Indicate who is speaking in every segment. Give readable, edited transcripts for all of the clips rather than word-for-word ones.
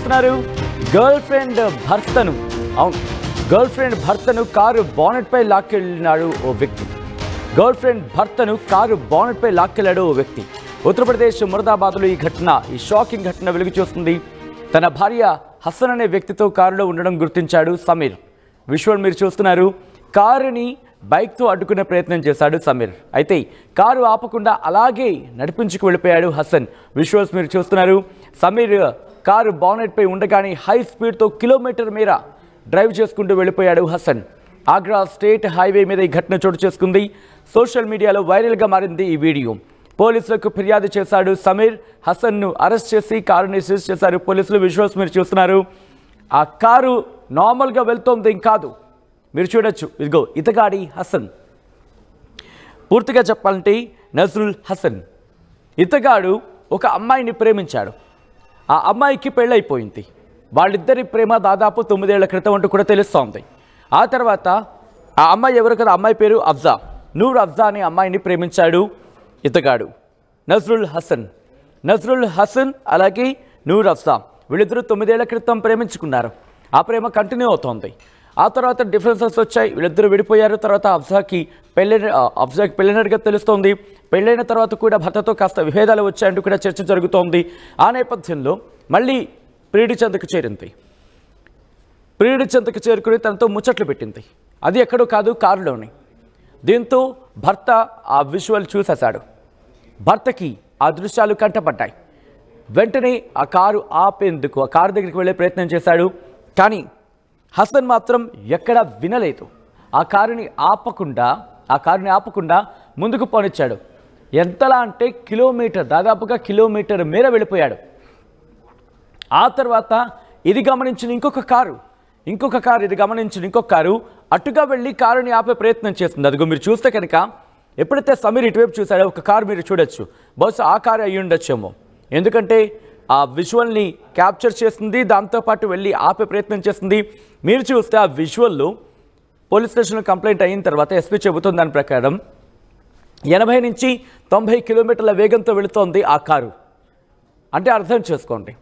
Speaker 1: చూస్తున్నారు girl friend భర్తను girl friend భర్తను కారు బానెట్ పై లాక్కెళ్ళినాడు ఓ వ్యక్తి. గర్ల్ ఫ్రెండ్ భర్తను కారు బానెట్ పై లాక్కెళ్ళాడు ఓ వ్యక్తి. ఉత్తరప్రదేశ్ మురదాబాద్లో ఈ షాకింగ్ ఘటన వెలుగు చూస్తుంది. తన భార్య హసన్ అనే వ్యక్తితో కారులో ఉండడం గుర్తించాడు సమీర్. విజువల్ మీరు చూస్తున్నారు. కారుని బైక్తో అడ్డుకునే ప్రయత్నం చేశాడు సమీర్. అయితే కారు ఆపకుండా అలాగే నడిపించుకు వెళ్ళిపోయాడు హసన్. విజువల్స్ మీరు చూస్తున్నారు. సమీర్ కారు బానెట్ పై ఉండగానే హై స్పీడ్తో కిలోమీటర్ మేర డ్రైవ్ చేసుకుంటూ వెళ్ళిపోయాడు హసన్. ఆగ్రా స్టేట్ హైవే మీద ఈ ఘటన చోటు చేసుకుంది. సోషల్ మీడియాలో వైరల్గా మారింది ఈ వీడియో. పోలీసులకు ఫిర్యాదు చేశాడు సమీర్. హసన్ను అరెస్ట్ చేసి కారుని సీజ్ చేశారు పోలీసులు. విజువల్స్ మీరు చూస్తున్నారు. ఆ కారు నార్మల్గా వెళ్తోంది కాదు, మీరు చూడొచ్చు. ఇదిగో ఇతగాడి హసన్. పూర్తిగా చెప్పాలంటే నజ్రుల్ హసన్. ఇతగాడు ఒక అమ్మాయిని ప్రేమించాడు. ఆ అమ్మాయికి పెళ్ళైపోయింది. వాళ్ళిద్దరి ప్రేమ దాదాపు 9 ఏళ్ల క్రితం అంటూ కూడా తెలుస్తోంది. ఆ తర్వాత ఆ అమ్మాయి ఎవరు కదా, అమ్మాయి పేరు అఫ్జా, నూర్ అఫ్జా అనే అమ్మాయిని ప్రేమించాడు ఇతగాడు నజ్రుల్ హసన్. నజ్రుల్ హసన్ అలాగే నూర్ అఫ్జా వీళ్ళిద్దరూ 9 ఏళ్ల క్రితం ప్రేమించుకున్నారు. ఆ ప్రేమ కంటిన్యూ అవుతోంది. ఆ తర్వాత డిఫరెన్సెస్ వచ్చాయి. వీళ్ళిద్దరూ విడిపోయారు. తర్వాత అఫ్జాకి పెళ్ళైనట్టుగా తెలుస్తోంది. పెళ్ళైన తర్వాత కూడా భర్తతో కాస్త విభేదాలు వచ్చాయంటూ కూడా చర్చ జరుగుతోంది. ఆ నేపథ్యంలో మళ్ళీ ప్రియుడి చెంతకు చేరింది. ప్రియుడి చెంతకు చేరుకుని తనతో ముచ్చట్లు పెట్టింది. అది ఎక్కడో కాదు, కారులోని. దీంతో భర్త ఆ విజువల్ చూసేశాడు. భర్తకి ఆ దృశ్యాలు కంటపడ్డాయి. వెంటనే ఆ కారు ఆపేందుకు ఆ కారు దగ్గరికి వెళ్ళే ప్రయత్నం చేశాడు. కానీ హసన్ మాత్రం ఎక్కడా వినలేదు. ఆ కారుని ఆపకుండా ముందుకు పోనిచ్చాడు. ఎంతలా అంటే దాదాపుగా కిలోమీటర్ మేర వెళ్ళిపోయాడు. ఆ తర్వాత ఇది గమనించిన ఇంకొక కారు అటుగా వెళ్ళి కారుని ఆపే ప్రయత్నం చేస్తుంది. అదిగో మీరు చూస్తే కనుక ఎప్పుడైతే సమీర్ ఇటువైపు చూశాడో ఒక కారు మీరు చూడొచ్చు. బహుశా ఆ కారు అయ్యి ఉండొచ్చేమో. ఎందుకంటే ఆ విజువల్ని క్యాప్చర్ చేస్తుంది, దాంతోపాటు వెళ్ళి ఆపే ప్రయత్నం చేస్తుంది. మీరు చూస్తే ఆ విజువల్లో పోలీస్ స్టేషన్లో కంప్లైంట్ అయిన తర్వాత ఎస్పీ చెబుతున్న దాని ప్రకారం 80 నుంచి 90 కిలోమీటర్ల వేగంతో వెళుతోంది ఆ కారు. అంటే అర్థం చేసుకోండి,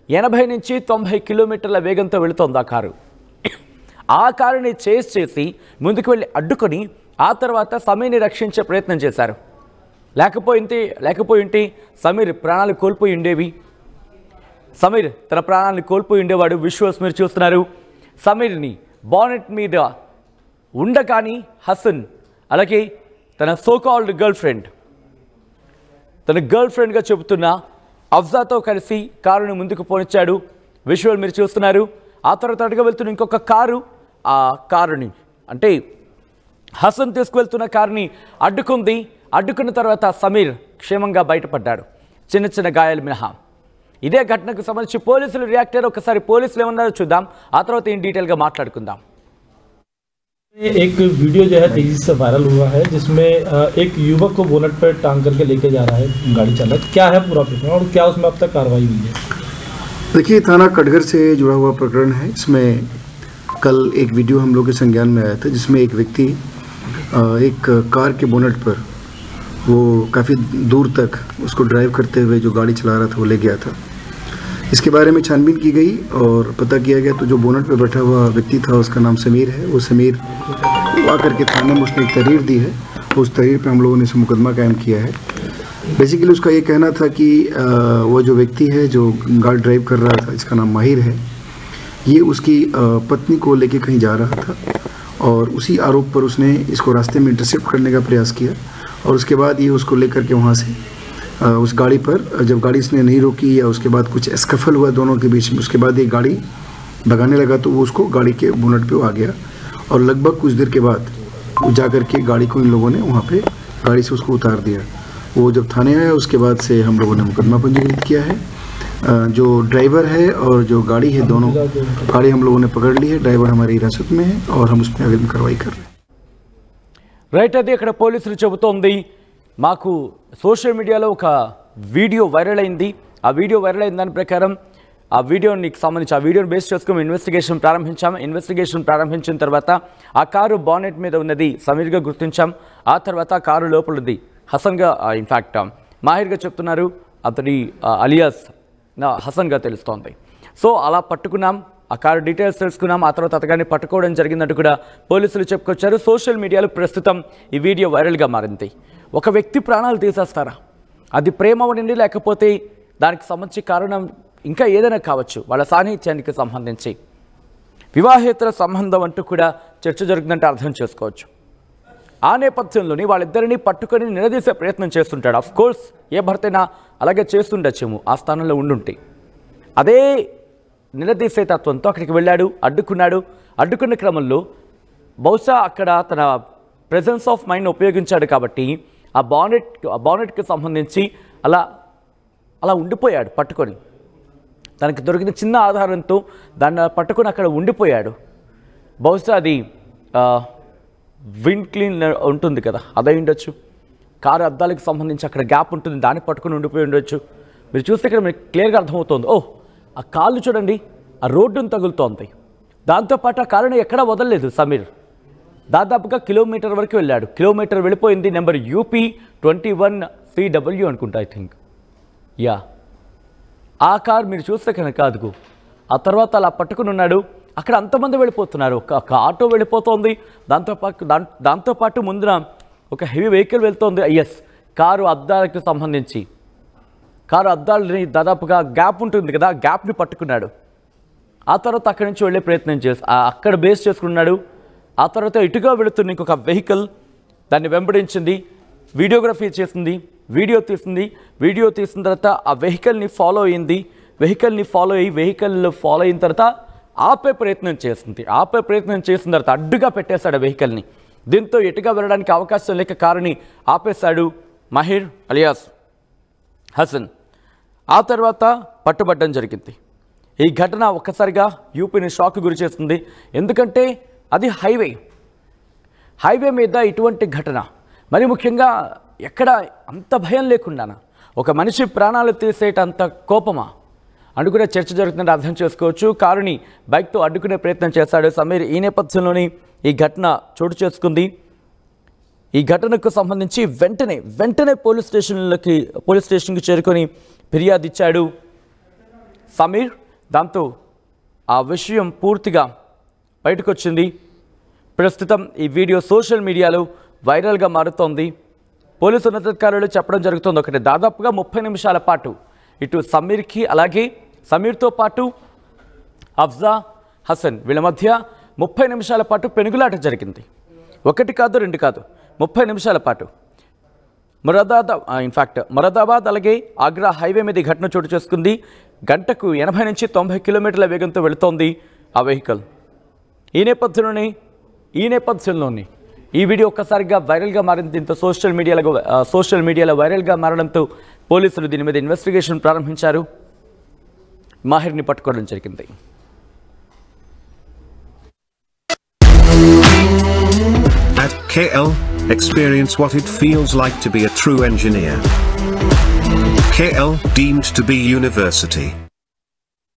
Speaker 1: 80 నుంచి 90 కిలోమీటర్ల వేగంతో వెళుతోంది ఆ కారు. ఆ కారుని చేస్ చేసి ముందుకు వెళ్ళి అడ్డుకొని ఆ తర్వాత సమీర్ని రక్షించే ప్రయత్నం చేశారు. లేకపోయింటే సమీర్ ప్రాణాలు కోల్పోయి ఉండేవి. సమీర్ తన ప్రాణాలను కోల్పోయి ఉండేవాడు. విజువల్స్ మీరు చూస్తున్నారు. సమీర్ని బానెట్ మీద ఉండగాని హసన్ అలాగే తన సోకాల్డ్ గర్ల్ ఫ్రెండ్గా చెబుతున్న అఫ్జాతో కలిసి కారుని ముందుకు పోనిచ్చాడు. విజువల్ మీరు చూస్తున్నారు. ఆ తర్వాత అటుగా వెళ్తున్న ఇంకొక కారు ఆ కారుని అంటే హసన్ తీసుకువెళ్తున్న కారుని అడ్డుకున్న తర్వాత సమీర్ క్షేమంగా బయటపడ్డాడు, చిన్న గాయాలు మినహా. ఇదే ఘటనకు సంబంధించి పోలీసులు రియాక్ట్ అయ్యారు. ఒకసారి పోలీసులు ఏమన్నారో చూద్దాం. ఆ తర్వాత ఈ డీటెయిల్గా మాట్లాడుకుందాం.
Speaker 2: एक वीडियो जो है तेजी से वायरल हुआ है जिसमें एक युवक को बोनट पर टांग करके लेके जा रहा है गाड़ी चालक। क्या है पूरा प्रकरण और क्या उसमें अब तक कार्रवाई हुई है?
Speaker 3: देखिए, थाना कटघर से जुड़ा हुआ प्रकरण है। इसमें कल एक वीडियो हम लोग के संज्ञान में आया था जिसमें एक व्यक्ति एक कार के बोनट पर वो काफ़ी दूर तक उसको ड्राइव करते हुए जो गाड़ी चला रहा था वो ले गया था। इसके बारे में छानबीन की गई और पता किया गया तो जो बोनट पे बैठा हुआ व्यक्ति था उसका नाम समीर है। वो समीर आकर के थाने में उसने एक तहरीर दी है। उस तहरीर पे हम लोगों ने मुकदमा कायम किया है। बेसिकली उसका ये कहना था कि वो जो व्यक्ति है जो गाड़ी ड्राइव कर रहा था, इसका नाम माहिर है, ये उसकी पत्नी को लेके कहीं जा रहा था और उसी आरोप पर उसने इसको रास्ते में इंटरसेप्ट करने का प्रयास किया और उसके बाद ये उसको लेकर के वहाँ से उस गाड़ी पर जब गाड़ी इसने नहीं रोकी या उसके बाद कुछ स्कफल हुआ दोनों के बीच में, उसके बाद ये गाड़ी भगाने लगा तो वो उसको गाड़ी के बोनट पे आ गया और लगभग कुछ देर के बाद वो जा कर के गाड़ी को इन लोगों ने वहाँ पे गाड़ी से उसको उतार दिया। वो जब थाने आया उसके बाद से हम लोगों ने मुकदमा पंजीकृत किया है। जो ड्राइवर है और जो गाड़ी है, दोनों गाड़ी हम लोगों ने पकड़ ली है। ड्राइवर हमारी हिरासत में है और हम उस पर अग्रिम कार्रवाई कर रहे हैं।
Speaker 1: రైట్, అది అక్కడ పోలీసులు చెబుతోంది. మాకు సోషల్ మీడియాలో ఒక వీడియో వైరల్ అయింది. ఆ వీడియో వైరల్ అయిన దాని ప్రకారం ఆ వీడియోని బేస్ చేసుకుని ఇన్వెస్టిగేషన్ ప్రారంభించిన తర్వాత ఆ కారు బానెట్ మీద ఉన్నది సమీర్గా గుర్తించాం. ఆ తర్వాత ఆ కారు లోపలది హసన్గా, ఇన్ఫ్యాక్ట్ మాహిర్గా చెప్తున్నారు. అతడి అలియాస్ హసన్గా తెలుస్తోంది. సో అలా పట్టుకున్నాం, ఆ కారు డీటెయిల్స్ తెలుసుకున్నాం, ఆ తర్వాత అతగాన్ని పట్టుకోవడం జరిగిందంటూ కూడా పోలీసులు చెప్పుకొచ్చారు. సోషల్ మీడియాలో ప్రస్తుతం ఈ వీడియో వైరల్గా మారింది. ఒక వ్యక్తి ప్రాణాలు తీసేస్తారా? అది ప్రేమ ఉండి లేకపోతే దానికి సంబంధించి కారణం ఇంకా ఏదైనా కావచ్చు, వాళ్ళ సాన్నిధ్యానికి సంబంధించి వివాహేతర సంబంధం అంటూ కూడా చర్చ జరుగుతుందంటే అర్థం చేసుకోవచ్చు. ఆ నేపథ్యంలోని వాళ్ళిద్దరినీ పట్టుకొని నిలదీసే ప్రయత్నం చేస్తుంటాడు. అఫ్ కోర్స్ ఏ భర్తైనా అలాగే చేస్తుండొచ్చేమో ఆ స్థానంలో ఉండుంటే. అదే నిలదీసే తత్వంతో అక్కడికి వెళ్ళాడు, అడ్డుకున్న క్రమంలో బహుశా అక్కడ తన ప్రెజెన్స్ ఆఫ్ మైండ్ ఉపయోగించాడు కాబట్టి ఆ బానెట్కి సంబంధించి అలా ఉండిపోయాడు పట్టుకొని. తనకి దొరికిన చిన్న ఆధారంతో దాన్ని పట్టుకొని అక్కడ ఉండిపోయాడు. బహుశా అది విండ్ క్లీనర్ ఉంటుంది కదా, అదై ఉండొచ్చు. కారు అద్దాలకు సంబంధించి అక్కడ గ్యాప్ ఉంటుంది, దాన్ని పట్టుకొని ఉండిపోయి ఉండొచ్చు. మీరు చూస్తే ఇక్కడ మీకు క్లియర్గా అర్థమవుతుంది. ఆ కాళ్ళు చూడండి, ఆ రోడ్డును తగులుతోంది. దాంతోపాటు ఆ కారుని ఎక్కడా వదలలేదు సమీర్. దాదాపుగా కిలోమీటర్ వరకు వెళ్ళాడు. కిలోమీటర్ వెళ్ళిపోయింది. నెంబర్ UP21CW అనుకుంటా, ఐ థింక్. యా, ఆ కార్ మీరు చూస్తే కనుక అదుగు. ఆ తర్వాత అలా పట్టుకుని ఉన్నాడు. అక్కడ అంతమంది వెళ్ళిపోతున్నారు. ఒక ఆటో వెళ్ళిపోతుంది, దాంతోపాటు ముందున ఒక హెవీ వెహికల్ వెళ్తోంది. ఎస్, కారు అద్దాలకు సంబంధించి కారు అద్దాలని దాదాపుగా గ్యాప్ ఉంటుంది కదా, గ్యాప్ని పట్టుకున్నాడు. ఆ తర్వాత అక్కడి నుంచి వెళ్ళే ప్రయత్నం అక్కడ బేస్ చేసుకున్నాడు. ఆ తర్వాత ఇటుగా వెళుతున్న ఇంకొక వెహికల్ దాన్ని వెంబడించింది, వీడియోగ్రఫీ చేసింది, వీడియో తీసిన తర్వాత ఆ వెహికల్ని ఫాలో అయ్యింది. వెహికల్ ఫాలో అయిన తర్వాత ఆపే ప్రయత్నం చేసిన తర్వాత అడ్డుగా పెట్టేశాడు ఆ వెహికల్ని. దీంతో ఎటుగా వెళ్ళడానికి అవకాశం లేక కారుని ఆపేశాడు మహిర్ అలియాస్ హసన్. ఆ తర్వాత పట్టుబట్టడం జరిగింది. ఈ ఘటన ఒక్కసారిగా యూపీని షాక్ గురి చేస్తుంది. ఎందుకంటే అది హైవే మీద ఇటువంటి ఘటన, మరి ముఖ్యంగా ఎక్కడ అంత భయం లేకుండా ఒక మనిషి ప్రాణాలు తీసేటంత కోపమా అని కూడా చర్చ జరుగుతుందని అర్థం చేసుకోవచ్చు. కారుని బైక్తో అడ్డుకునే ప్రయత్నం చేశాడు సమీర్. ఈ నేపథ్యంలోని ఈ ఘటన చోటు చేసుకుంది. ఈ ఘటనకు సంబంధించి వెంటనే పోలీస్ స్టేషన్కి చేరుకొని ఫిర్యాదు ఇచ్చాడు సమీర్. దాంతో ఆ విషయం పూర్తిగా బయటకు వచ్చింది. ప్రస్తుతం ఈ వీడియో సోషల్ మీడియాలో వైరల్గా మారుతోంది. పోలీసు ఉన్నతాధికారులు చెప్పడం జరుగుతుంది ఒకటి, దాదాపుగా 30 నిమిషాల పాటు ఇటు సమీర్కి అలాగే సమీర్తో పాటు అఫ్జా హసన్ వీళ్ళ మధ్య 30 నిమిషాల పాటు పెనుగులాట జరిగింది. 1 కాదు 2 కాదు, 30 నిమిషాల పాటు. మొరాదాబాద్ అలాగే ఆగ్రా హైవే మీద ఘటన చోటు చేసుకుంది. గంటకు 80 నుంచి 90 కిలోమీటర్ల వేగంతో వెళుతోంది ఆ వెహికల్. ఈ నేపథ్యంలోని ఈ వీడియో ఒక్కసారిగా వైరల్గా మారింది. దీంతో సోషల్ మీడియాలో వైరల్గా మారడంతో పోలీసులు దీని మీద ఇన్వెస్టిగేషన్ ప్రారంభించారు. మాహిర్ని పట్టుకోవడం జరిగింది.
Speaker 4: At KL, experience what it feels like to be a true engineer. KL, deemed to be university.